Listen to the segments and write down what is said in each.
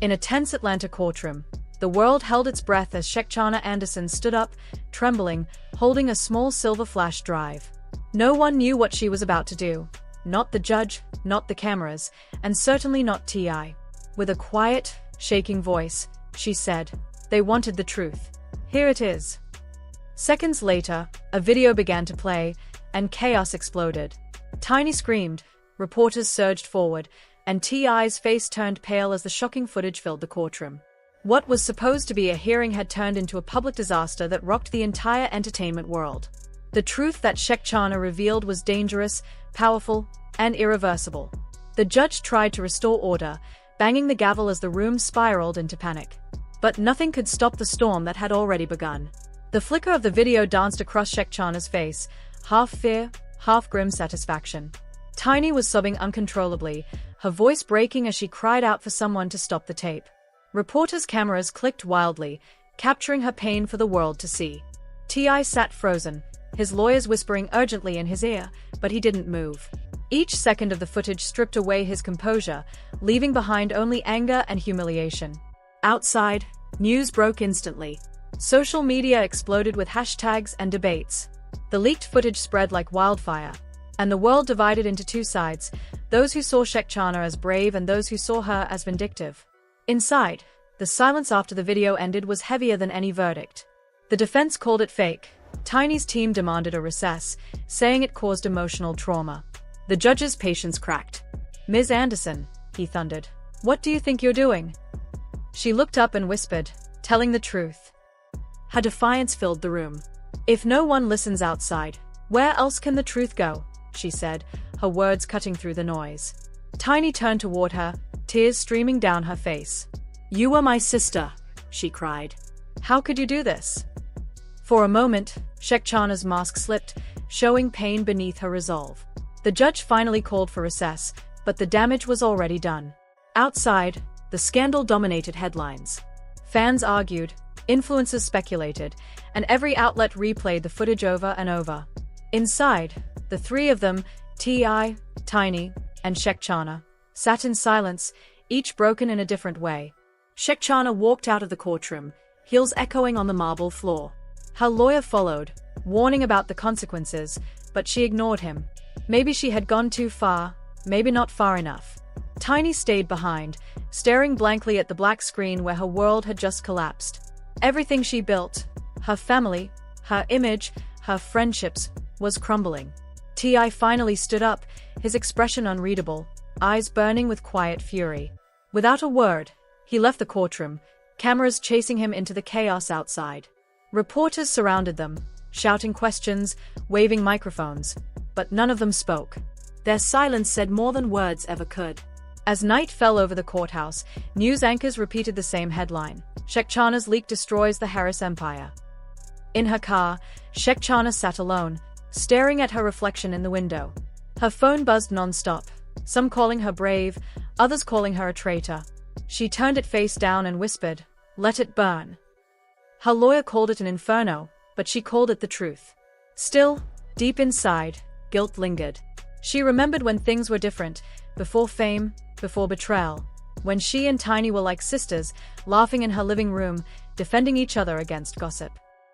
In a tense Atlanta courtroom, the world held its breath as Shekinah Anderson stood up, trembling, holding a small silver flash drive. No one knew what she was about to do. Not the judge, not the cameras, and certainly not T.I. With a quiet, shaking voice, she said, "They wanted the truth. Here it is." Seconds later, a video began to play, and chaos exploded. Tiny screamed, reporters surged forward, and T.I.'s face turned pale as the shocking footage filled the courtroom. What was supposed to be a hearing had turned into a public disaster that rocked the entire entertainment world. The truth that Shekinah revealed was dangerous, powerful, and irreversible. The judge tried to restore order, banging the gavel as the room spiraled into panic. But nothing could stop the storm that had already begun. The flicker of the video danced across Shekinah's face, half fear, half grim satisfaction. Tiny was sobbing uncontrollably, her voice breaking as she cried out for someone to stop the tape. Reporters' cameras clicked wildly, capturing her pain for the world to see. T.I. sat frozen, his lawyers whispering urgently in his ear, but he didn't move. Each second of the footage stripped away his composure, leaving behind only anger and humiliation. Outside, news broke instantly. Social media exploded with hashtags and debates. The leaked footage spread like wildfire, and the world divided into two sides, those who saw Shekinah as brave and those who saw her as vindictive. Inside, the silence after the video ended was heavier than any verdict. The defense called it fake. Tiny's team demanded a recess, saying it caused emotional trauma. The judge's patience cracked. "Ms. Anderson," he thundered, "what do you think you're doing?" She looked up and whispered, telling the truth. Her defiance filled the room. "If no one listens outside, where else can the truth go?" she said, her words cutting through the noise. Tiny turned toward her, tears streaming down her face. "You were my sister," she cried. "How could you do this?" For a moment, Shekinah's mask slipped, showing pain beneath her resolve. The judge finally called for recess, but the damage was already done. Outside, the scandal dominated headlines. Fans argued, influencers speculated, and every outlet replayed the footage over and over. Inside, the three of them, T.I., Tiny, and Shekinah, sat in silence, each broken in a different way. Shekinah walked out of the courtroom, heels echoing on the marble floor. Her lawyer followed, warning about the consequences, but she ignored him. Maybe she had gone too far, maybe not far enough. Tiny stayed behind, staring blankly at the black screen where her world had just collapsed. Everything she built, her family, her image, her friendships, was crumbling. T.I. finally stood up, his expression unreadable, eyes burning with quiet fury. Without a word, he left the courtroom, cameras chasing him into the chaos outside. Reporters surrounded them, shouting questions, waving microphones, but none of them spoke. Their silence said more than words ever could. As night fell over the courthouse, news anchors repeated the same headline: Shekinah's leak destroys the Harris empire. In her car, Shekinah sat alone, staring at her reflection in the window. Her phone buzzed non-stop, some calling her brave, others calling her a traitor. She turned it face down and whispered, "Let it burn." Her lawyer called it an inferno, but she called it the truth. Still, deep inside, guilt lingered. She remembered when things were different, before fame, before betrayal, when she and Tiny were like sisters, laughing in her living room, defending each other against gossip.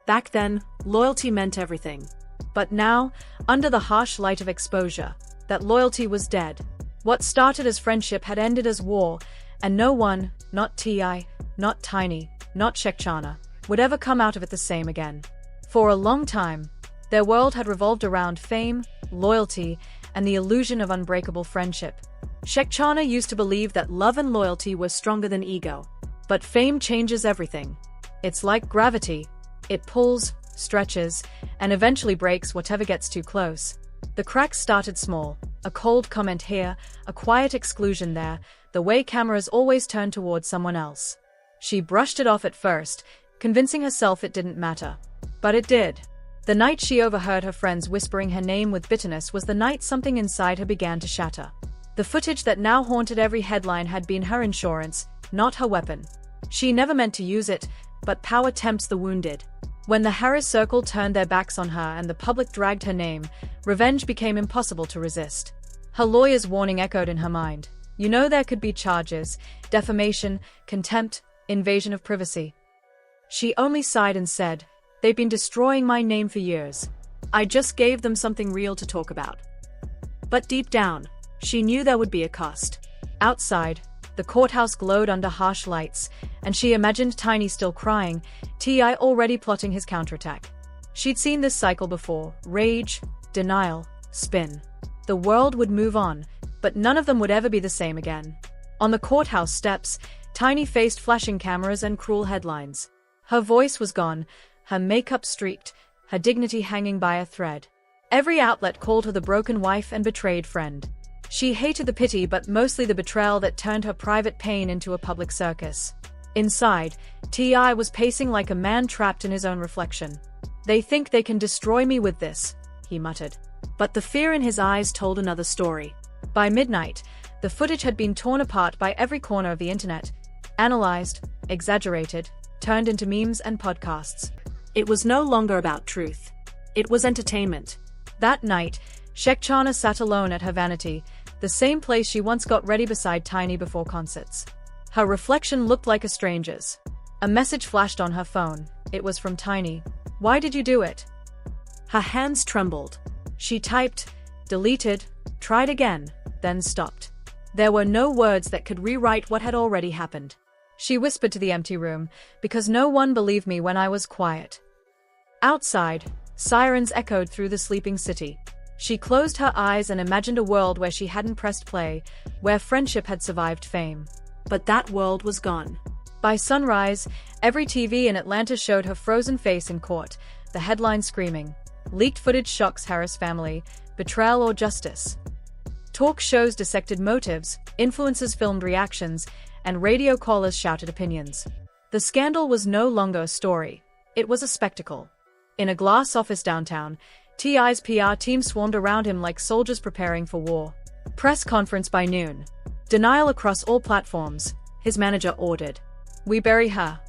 Back then, loyalty meant everything. But now, under the harsh light of exposure, that loyalty was dead. What started as friendship had ended as war, and no one, not T.I., not Tiny, not Shekinah, would ever come out of it the same again. For a long time, their world had revolved around fame, loyalty, and the illusion of unbreakable friendship. Shekinah used to believe that love and loyalty were stronger than ego. But fame changes everything. It's like gravity. It pulls, stretches, and eventually breaks whatever gets too close. The cracks started small, a cold comment here, a quiet exclusion there, the way cameras always turn towards someone else. She brushed it off at first, convincing herself it didn't matter. But it did. The night she overheard her friends whispering her name with bitterness was the night something inside her began to shatter. The footage that now haunted every headline had been her insurance, not her weapon. She never meant to use it, but power tempts the wounded. When the Harris Circle turned their backs on her and the public dragged her name, revenge became impossible to resist. Her lawyer's warning echoed in her mind. You know there could be charges, defamation, contempt, invasion of privacy. She only sighed and said, "They've been destroying my name for years. I just gave them something real to talk about." But deep down, she knew there would be a cost. Outside, the courthouse glowed under harsh lights, and she imagined Tiny still crying, T.I already plotting his counterattack. She'd seen this cycle before: rage, denial, spin. The world would move on, but none of them would ever be the same again. On the courthouse steps, Tiny faced flashing cameras and cruel headlines. Her voice was gone, her makeup streaked, her dignity hanging by a thread. Every outlet called her the broken wife and betrayed friend. She hated the pity, but mostly the betrayal that turned her private pain into a public circus. Inside, T.I was pacing like a man trapped in his own reflection. "They think they can destroy me with this," he muttered. But the fear in his eyes told another story. By midnight, the footage had been torn apart by every corner of the internet, analyzed, exaggerated, turned into memes and podcasts. It was no longer about truth. It was entertainment. That night, Shekinah sat alone at her vanity, the same place she once got ready beside Tiny before concerts. Her reflection looked like a stranger's. A message flashed on her phone. It was from Tiny. "Why did you do it?" Her hands trembled. She typed, deleted, tried again, then stopped. There were no words that could rewrite what had already happened. She whispered to the empty room, "Because no one believed me when I was quiet." Outside, sirens echoed through the sleeping city. She closed her eyes and imagined a world where she hadn't pressed play, where friendship had survived fame. But that world was gone. By sunrise, every TV in Atlanta showed her frozen face in court, the headline screaming, "Leaked footage shocks Harris family, betrayal or justice." Talk shows dissected motives, influencers filmed reactions, and radio callers shouted opinions. The scandal was no longer a story. It was a spectacle. In a glass office downtown, T.I.'s PR team swarmed around him like soldiers preparing for war. Press conference by noon. Denial across all platforms, his manager ordered. "We bury her."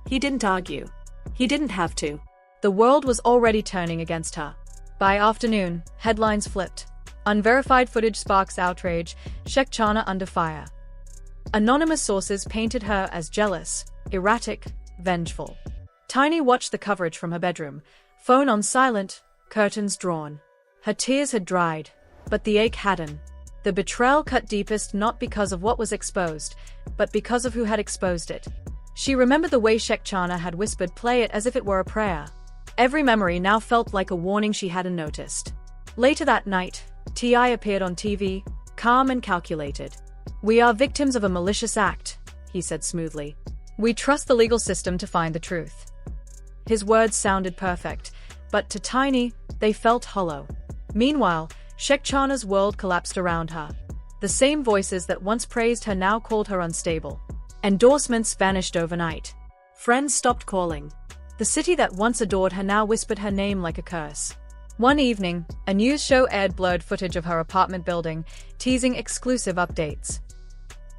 He didn't argue. He didn't have to. The world was already turning against her. By afternoon, headlines flipped. Unverified footage sparks outrage, Shekinah under fire. Anonymous sources painted her as jealous, erratic, vengeful. Tiny watched the coverage from her bedroom, phone on silent, curtains drawn. Her tears had dried, but the ache hadn't. The betrayal cut deepest not because of what was exposed, but because of who had exposed it. She remembered the way Shekinah had whispered, "Play it," as if it were a prayer. Every memory now felt like a warning she hadn't noticed. Later that night, T.I appeared on TV, calm and calculated. "We are victims of a malicious act," he said smoothly. "We trust the legal system to find the truth." His words sounded perfect, but to Tiny, they felt hollow. Meanwhile, Shekinah's world collapsed around her. The same voices that once praised her now called her unstable. Endorsements vanished overnight. Friends stopped calling. The city that once adored her now whispered her name like a curse. One evening, a news show aired blurred footage of her apartment building, teasing exclusive updates.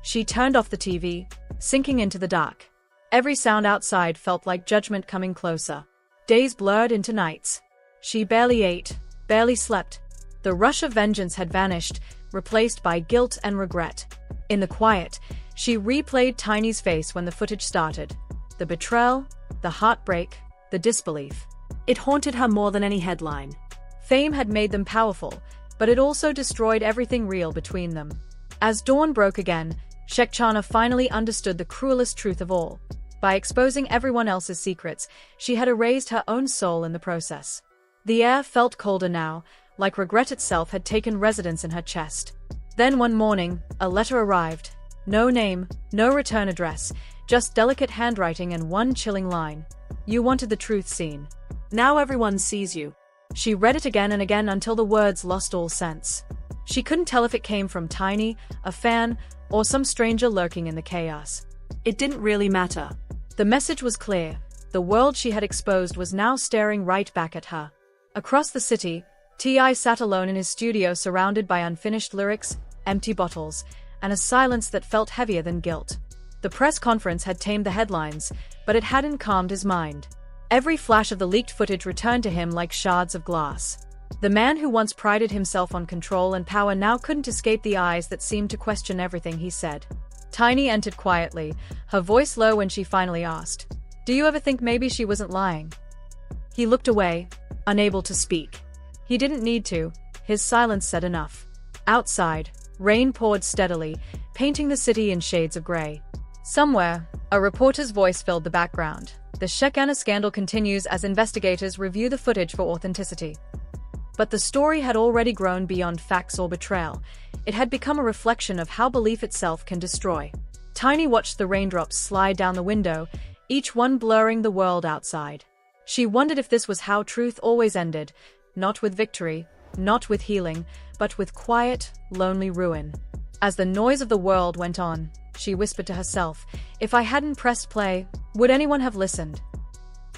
She turned off the TV, sinking into the dark. Every sound outside felt like judgment coming closer. Days blurred into nights. She barely ate, barely slept. The rush of vengeance had vanished, replaced by guilt and regret. In the quiet, she replayed Tiny's face when the footage started. The betrayal, the heartbreak, the disbelief. It haunted her more than any headline. Fame had made them powerful, but it also destroyed everything real between them. As dawn broke again, Shekinah finally understood the cruelest truth of all. By exposing everyone else's secrets, she had erased her own soul in the process. The air felt colder now, like regret itself had taken residence in her chest. Then one morning, a letter arrived. No name, no return address, just delicate handwriting and one chilling line. "You wanted the truth seen. Now everyone sees you." She read it again and again until the words lost all sense. She couldn't tell if it came from Tiny, a fan, or some stranger lurking in the chaos. It didn't really matter. The message was clear. The world she had exposed was now staring right back at her. Across the city, T.I sat alone in his studio, surrounded by unfinished lyrics, empty bottles, and a silence that felt heavier than guilt. The press conference had tamed the headlines, but it hadn't calmed his mind. Every flash of the leaked footage returned to him like shards of glass. The man who once prided himself on control and power now couldn't escape the eyes that seemed to question everything he said. Tiny entered quietly, her voice low when she finally asked, "Do you ever think maybe she wasn't lying?" He looked away, unable to speak. He didn't need to, his silence said enough. Outside, rain poured steadily, painting the city in shades of gray. Somewhere, a reporter's voice filled the background. The Shekinah scandal continues as investigators review the footage for authenticity. But the story had already grown beyond facts or betrayal. It had become a reflection of how belief itself can destroy. Tiny watched the raindrops slide down the window, each one blurring the world outside. She wondered if this was how truth always ended, not with victory, not with healing, but with quiet, lonely ruin. As the noise of the world went on, she whispered to herself, "If I hadn't pressed play, would anyone have listened?"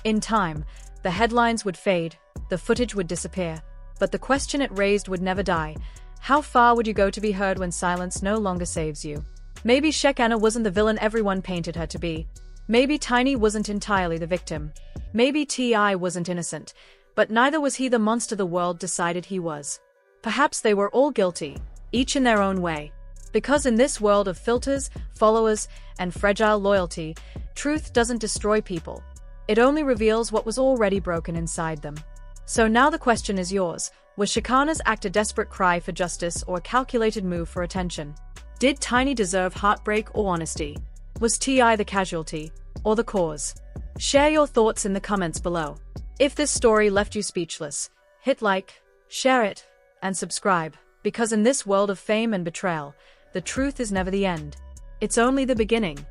In time, the headlines would fade, the footage would disappear, but the question it raised would never die. How far would you go to be heard when silence no longer saves you? Maybe Shekinah wasn't the villain everyone painted her to be. Maybe Tiny wasn't entirely the victim. Maybe T.I wasn't innocent, but neither was he the monster the world decided he was. Perhaps they were all guilty, each in their own way. Because in this world of filters, followers, and fragile loyalty, truth doesn't destroy people. It only reveals what was already broken inside them. So now the question is yours. Was Shekinah's act a desperate cry for justice or a calculated move for attention? Did Tiny deserve heartbreak or honesty? Was T.I the casualty or the cause? Share your thoughts in the comments below. If this story left you speechless, hit like, share it, and subscribe, because in this world of fame and betrayal, the truth is never the end. It's only the beginning.